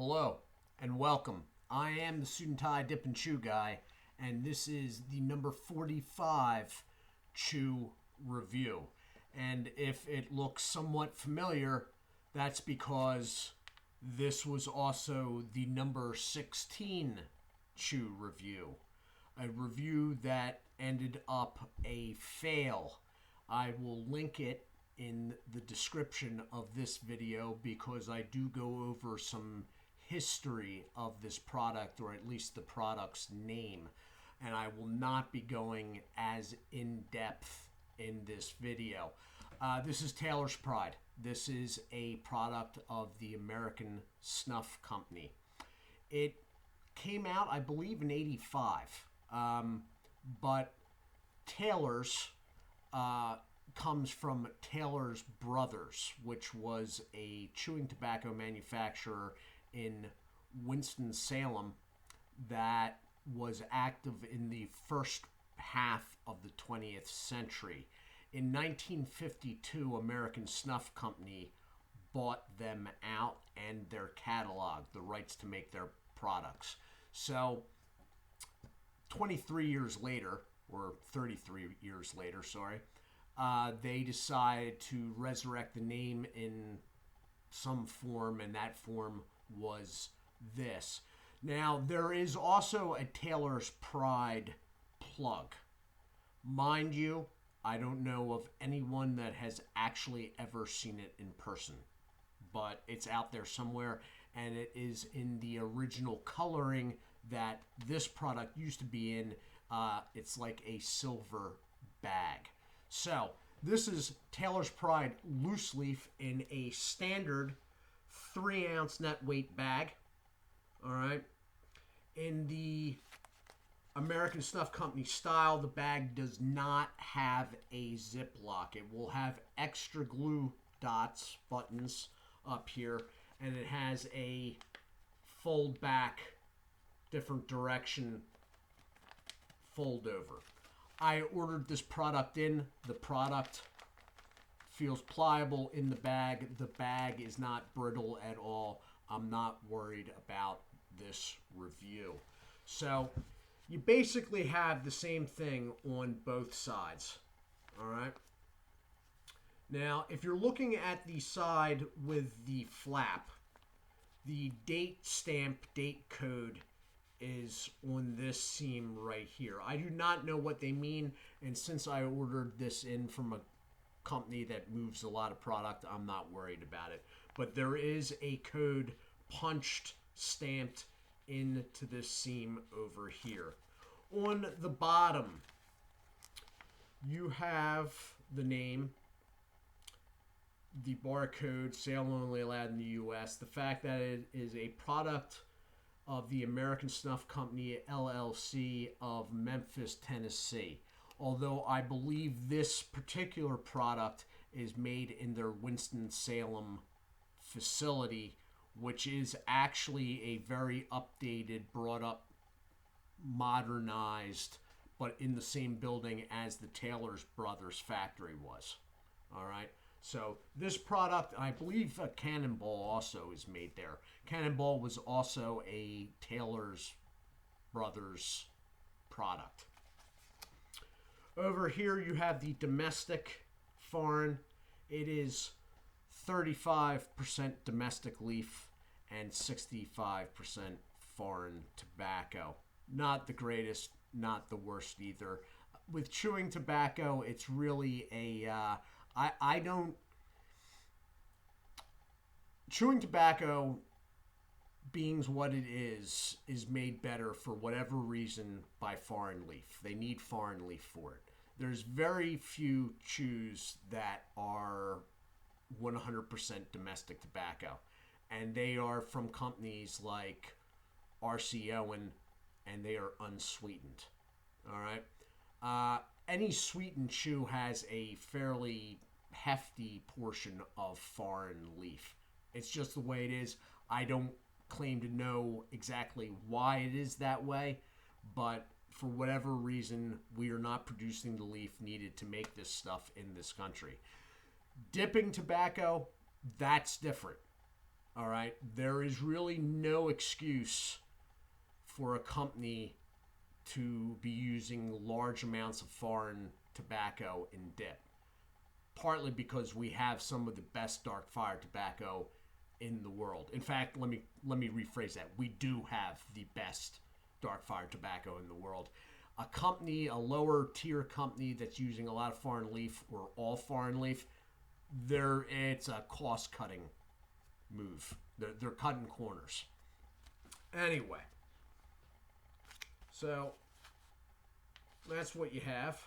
Hello and welcome. I am the Suit&Tie Dip&Chew guy, and this is the number 45 Chew review. And if it looks somewhat familiar, that's because this was also the number 16 Chew review. A review that ended up a fail. I will link it in the description of this video because I do go over some history of this product, or at least the product's name, and I will not be going as in depth in this video. This is Taylor's Pride. This is a product of the American Snuff Company. It came out, I believe, in '85, but Taylor's comes from Taylor's Brothers, which was a chewing tobacco manufacturer in Winston-Salem that was active in the first half of the 20th century. In 1952, American Snuff Company bought them out and their catalog, the rights to make their products. So 23 years later, or 33 years later, sorry, they decided to resurrect the name in some form, and that form was this. Now, there is also a Taylor's Pride plug. Mind you, I don't know of anyone that has actually ever seen it in person, but it's out there somewhere, and it is in the original coloring that this product used to be in. It's like a silver bag. So, this is Taylor's Pride loose leaf in a standard 3-ounce net weight bag. All right. In the American Snuff Company style, the bag does not have a zip lock. It will have extra glue dots, buttons up here, and it has a fold back, different direction fold over. I ordered this product in. The product feels pliable in the bag. The bag is not brittle at all. I'm not worried about this review. So you basically have the same thing on both sides. All right. Now, if you're looking at the side with the flap, the date stamp, date code is on this seam right here. I do not know what they mean, and since I ordered this in from a company that moves a lot of product, I'm not worried about it. But there is a code punched, stamped into this seam over here. On the bottom, you have the name, the barcode, sale only allowed in the U.S., the fact that it is a product of the American Snuff Company, LLC of Memphis, Tennessee. Although I believe this particular product is made in their Winston-Salem facility, which is actually a very updated, brought up, modernized, but in the same building as the Taylor's Brothers factory was. All right. So this product, I believe Cannonball also is made there. Cannonball was also a Taylor's Brothers product. Over here you have the domestic foreign. It is 35% domestic leaf and 65% foreign tobacco. Not the greatest, not the worst either. With chewing tobacco, it's really a... I don't... Chewing tobacco, being what it is made better for whatever reason by foreign leaf. They need foreign leaf for it. There's very few chews that are 100% domestic tobacco. And they are from companies like R.C. Owen, and they are unsweetened. All right? Any sweetened chew has a fairly hefty portion of foreign leaf. It's just the way it is. I don't claim to know exactly why it is that way, but for whatever reason, we are not producing the leaf needed to make this stuff in this country. Dipping tobacco, that's different. All right. There is really no excuse for a company to be using large amounts of foreign tobacco in dip. Partly because we have some of the best dark fire tobacco in the world. In fact, let me rephrase that. We do have the best dark fire tobacco in the world. A company, a lower tier company that's using a lot of foreign leaf or all foreign leaf, it's a cost cutting move. They're cutting corners. Anyway, so that's what you have.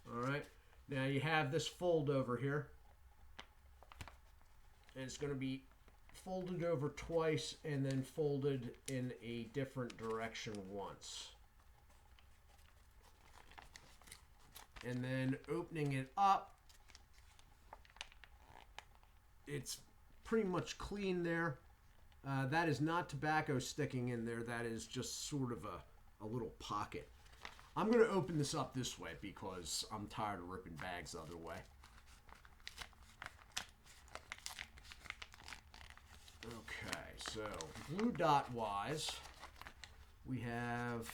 All right. Now you have this fold over here. And it's going to be folded over twice and then folded in a different direction once. And then opening it up, it's pretty much clean there. That is not tobacco sticking in there. That is just sort of a little pocket. I'm going to open this up this way because I'm tired of ripping bags the other way. Okay, so blue dot wise, we have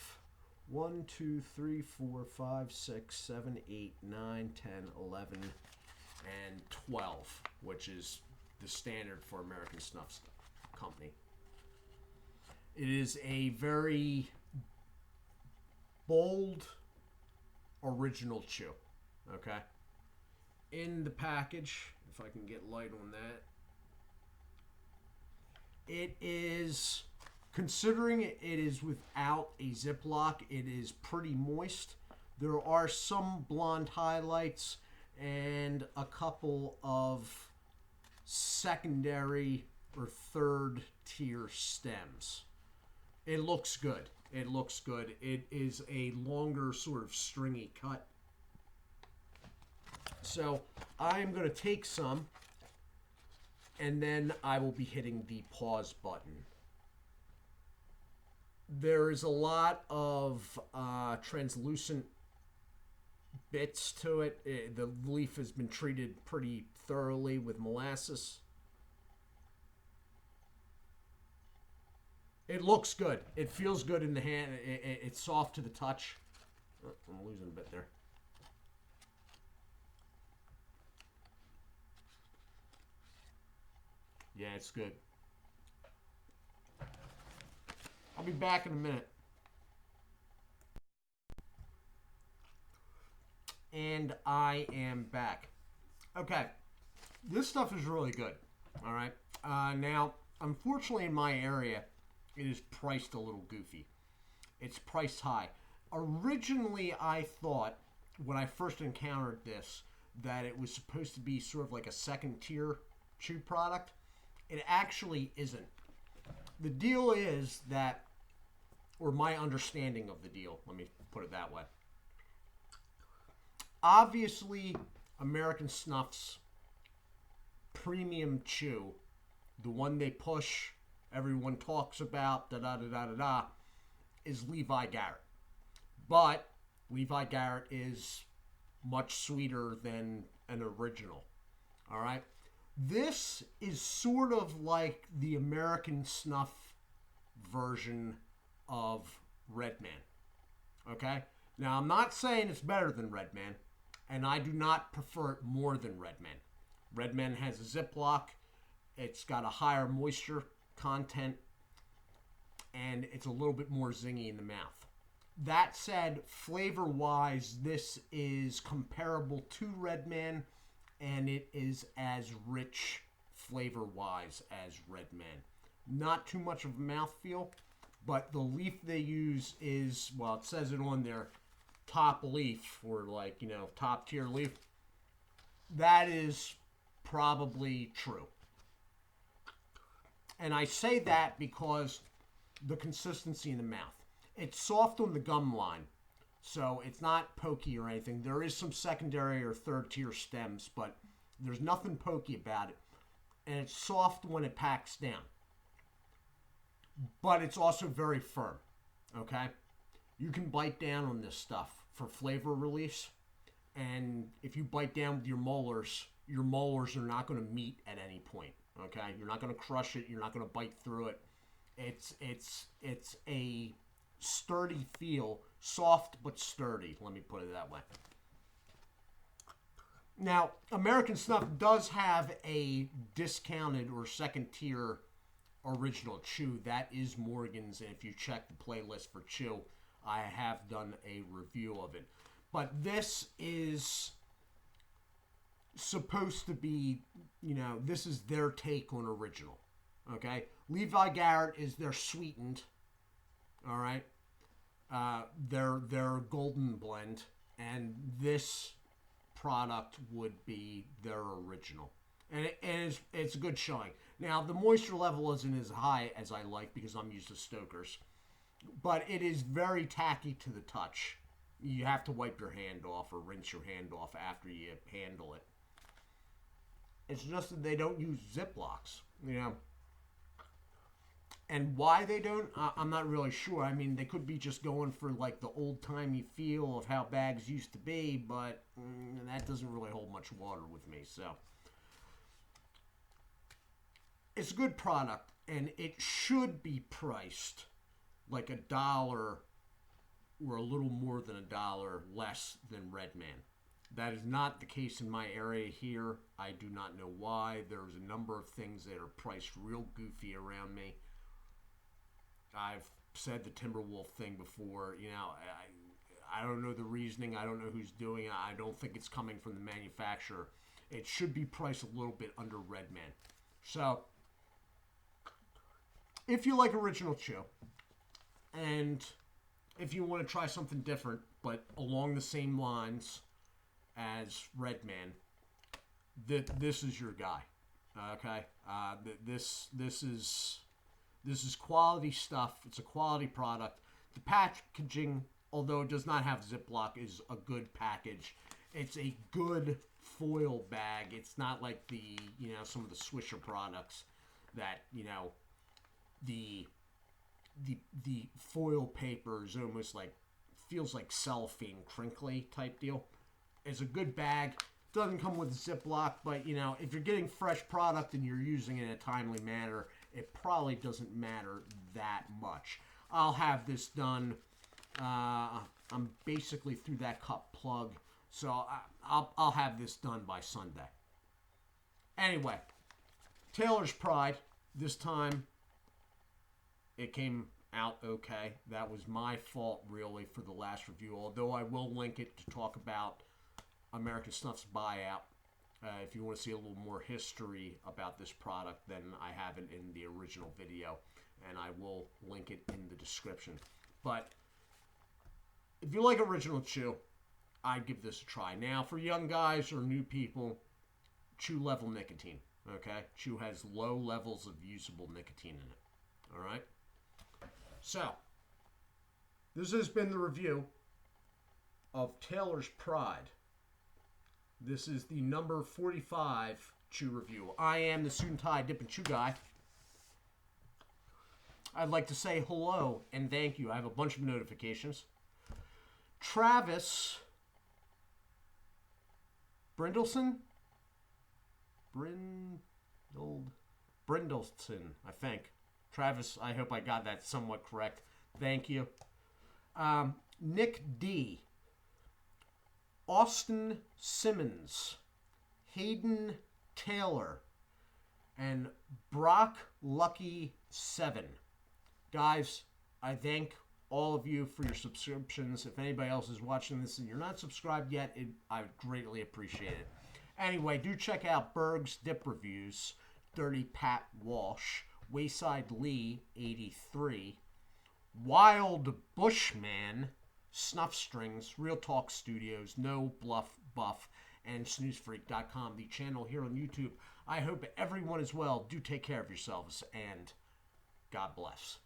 1, 2, 3, 4, 5, 6, 7, 8, 9, 10, 11, and 12, which is the standard for American Snuff Company. It is a very bold original chew. Okay, in the package, if I can get light on that, it is, considering it is without a Ziploc, it is pretty moist. There are some blonde highlights and a couple of secondary or third tier stems. It looks good. It looks good. It is a longer sort of stringy cut. So I'm going to take some, and then I will be hitting the pause button. There is a lot of translucent bits to it. The leaf has been treated pretty thoroughly with molasses. It looks good. It feels good in the hand. It's soft to the touch. Oh, I'm losing a bit there. Yeah, it's good. I'll be back in a minute. And I am back. Okay. This stuff is really good. All right. Now, unfortunately, in my area, it is priced a little goofy. It's priced high. Originally, I thought, when I first encountered this, that it was supposed to be sort of like a second tier chew product. It actually isn't. The deal is that, or my understanding of the deal, let me put it that way. Obviously, American Snuff's premium chew, the one they push, everyone talks about, da-da-da-da-da-da, is Levi Garrett. But Levi Garrett is much sweeter than an original. All right? This is sort of like the American Snuff version of Redman. Okay? Now, I'm not saying it's better than Redman, and I do not prefer it more than Redman. Redman has a Ziploc. It's got a higher moisture content, and it's a little bit more zingy in the mouth. That said, flavor-wise, this is comparable to Redman, and it is as rich flavor-wise as Redman. Not too much of a mouthfeel, but the leaf they use is, well, it says it on there, top leaf, or like, you know, top tier leaf. That is probably true. And I say that because the consistency in the mouth. It's soft on the gum line, so it's not pokey or anything. There is some secondary or third tier stems, but there's nothing pokey about it. And it's soft when it packs down. But it's also very firm, okay? You can bite down on this stuff for flavor release. And if you bite down with your molars are not going to meet at any point. Okay, you're not going to crush it. You're not going to bite through it. It's a sturdy feel, soft but sturdy. Let me put it that way. Now, American Snuff does have a discounted or second tier original chew. That is Morgan's, and if you check the playlist for chew, I have done a review of it. But this is supposed to be, this is their take on original. Okay? Levi Garrett is their sweetened. All right? Their golden blend. And this product would be their original. And it's a good showing. Now, the moisture level isn't as high as I like because I'm used to Stoker's. But it is very tacky to the touch. You have to wipe your hand off or rinse your hand off after you handle it. It's just that they don't use Ziplocs, And why they don't, I'm not really sure. I mean, they could be just going for like the old-timey feel of how bags used to be, but that doesn't really hold much water with me, so. It's a good product, and it should be priced like $1 or a little more than $1 less than Red Man. That is not the case in my area here. I do not know why. There's a number of things that are priced real goofy around me. I've said the Timberwolf thing before. I don't know the reasoning. I don't know who's doing it. I don't think it's coming from the manufacturer. It should be priced a little bit under Red Man. So, if you like original chew, and if you want to try something different, but along the same lines as Red Man, this is your guy. Okay, this is quality stuff. It's a quality product. The packaging, although it does not have Ziploc, is a good package. It's a good foil bag. It's not like the some of the Swisher products that the foil paper is almost like feels like cellophane, crinkly type deal. It's a good bag. Doesn't come with Ziploc, but if you're getting fresh product and you're using it in a timely manner, it probably doesn't matter that much. I'll have this done. I'm basically through that cup plug, so I'll have this done by Sunday. Anyway, Taylor's Pride. This time, it came out okay. That was my fault, really, for the last review, although I will link it to talk about American Snuff's buyout. If you want to see a little more history about this product, then I have it in the original video, and I will link it in the description. But if you like original chew, I'd give this a try. Now, for young guys or new people, chew level nicotine. Okay? Chew has low levels of usable nicotine in it. All right? So, this has been the review of Taylor's Pride. This is the number 45 chew review. I am the Suit&Tie Dip&Chew Guy. I'd like to say hello and thank you. I have a bunch of notifications. Travis Brindleson? Brindleson, I think. Travis, I hope I got that somewhat correct. Thank you. Nick D. Austin Simmons. Hayden Taylor. And Brock Lucky 7. Guys, I thank all of you for your subscriptions. If anybody else is watching this and you're not subscribed yet, I would greatly appreciate it. Anyway, do check out Berg's Dip Reviews, Dirty Pat Walsh, Wayside Lee 83, Wild Bushman, Snuff Strings, Real Talk Studios, No Bluff Buff, and SnoozeFreak.com, the channel here on YouTube. I hope everyone is well. Do take care of yourselves, and God bless.